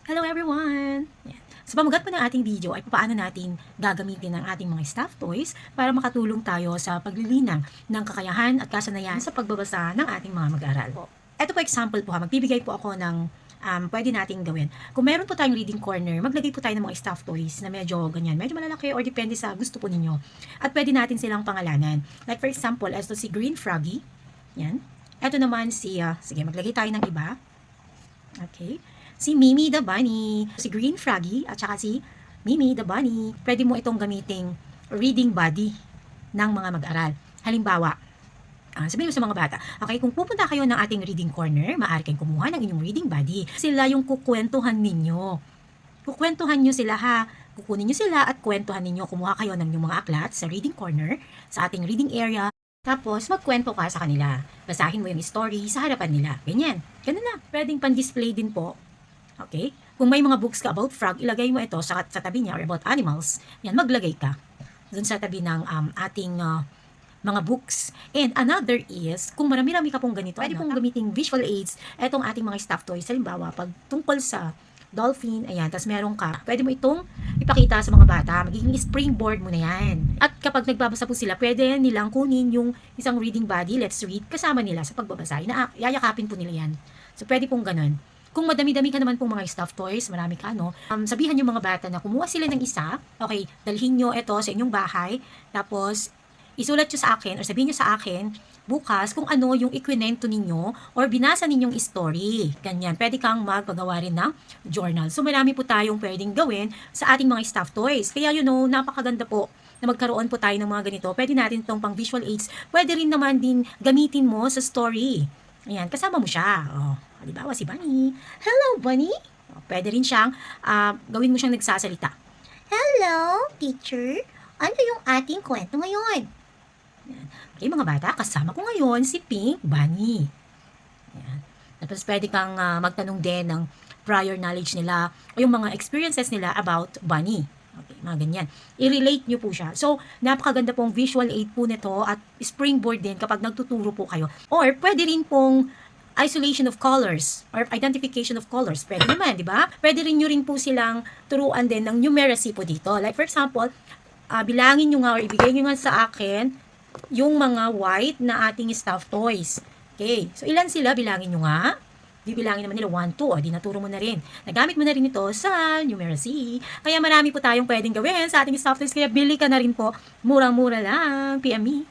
Hello everyone! Yan. Sa pamagat po ng ating video ay paano natin gagamitin ang ating mga stuffed toys para makatulong tayo sa paglilinang ng kakayahan at kasanayan sa pagbabasa ng ating mga mag-aaral. Ito po example po ha, magbibigay po ako ng pwede nating gawin. Kung meron po tayong reading corner, maglagay po tayo ng mga stuffed toys na medyo ganyan, medyo malalaki or depende sa gusto po ninyo. At pwede natin silang pangalanan. Like for example, ito si Green Froggy. Yan. Ito naman si, sige maglagay tayo ng iba. Okay. Si Mimi the Bunny, si Green Froggy, at saka si Mimi the Bunny. Pwede mo itong gamiting reading buddy ng mga mag-aral. Halimbawa, sabihin mo sa mga bata, okay, kung pupunta kayo ng ating reading corner, maaari kayong kumuha ng inyong reading buddy. Sila yung kukwentuhan ninyo. Kukwentuhan nyo sila ha. Kukunin nyo sila at kwentuhan ninyo. Kumuha kayo ng inyong mga aklat sa reading corner, sa ating reading area. Tapos, magkwento ka sa kanila. Basahin mo yung story sa harapan nila. Ganyan. Ganun na. Pwedeng pan-display din po. Okay? Kung may mga books ka about frog, ilagay mo ito sa tabi niya or about animals. Yan, maglagay ka. Doon sa tabi ng ating mga books. And another is, kung marami-rami ka pong ganito, pwede pong gamiting visual aids, etong ating mga stuffed toys. Halimbawa, pag tungkol sa dolphin, ayan, tapos meron ka, pwede mo itong ipakita sa mga bata, magiging springboard mo na yan. At kapag nagbabasa po sila, pwede nilang kunin yung isang reading buddy, let's read, kasama nila sa pagbabasa. Yayakapin po nila yan. So, pwede pong ganun. Kung madami-dami ka naman pong mga stuffed toys, marami ka, no? Sabihan yung mga bata na kumuha sila ng isa, okay, dalhin nyo ito sa inyong bahay, tapos isulat nyo sa akin, or sabihin nyo sa akin, bukas kung ano yung ikwinento ninyo or binasa ninyong story. Ganyan. Pwede kang magpagawa rin ng journal. So, marami po tayong pwedeng gawin sa ating mga stuffed toys. Kaya, napakaganda po na magkaroon po tayo ng mga ganito. Pwede natin itong pang visual aids. Pwede rin naman din gamitin mo sa story. Ayan, kasama mo siya. Oh, halimbawa si Bunny. Hello, Bunny! Oh, pwede rin siyang, gawin mo siyang nagsasalita. Hello, teacher. Ano yung ating kwento ngayon? Ayan. Okay, mga bata, kasama ko ngayon si Pink Bunny. Ayan. Tapos pwede kang magtanong din ng prior knowledge nila o yung mga experiences nila about Bunny. Okay, mga ganyan. I-relate nyo po siya. So, napakaganda pong visual aid po nito at springboard din kapag nagtuturo po kayo. Or, pwede rin pong isolation of colors or identification of colors. Pwede naman, di ba? Pwede rin nyo rin po silang turuan din ng numeracy po dito. Like, for example, bilangin nyo nga or ibigay nyo nga sa akin yung mga white na ating stuffed toys. Okay. So, ilan sila? Bilangin nyo nga. Bibilangin naman nila 1, 2. O, di naturo mo na rin. Nagamit mo na rin ito sa numeracy. Kaya marami po tayong pwedeng gawin sa ating stuffed toys. Kaya bili ka na rin po. Murang-mura lang. PM me.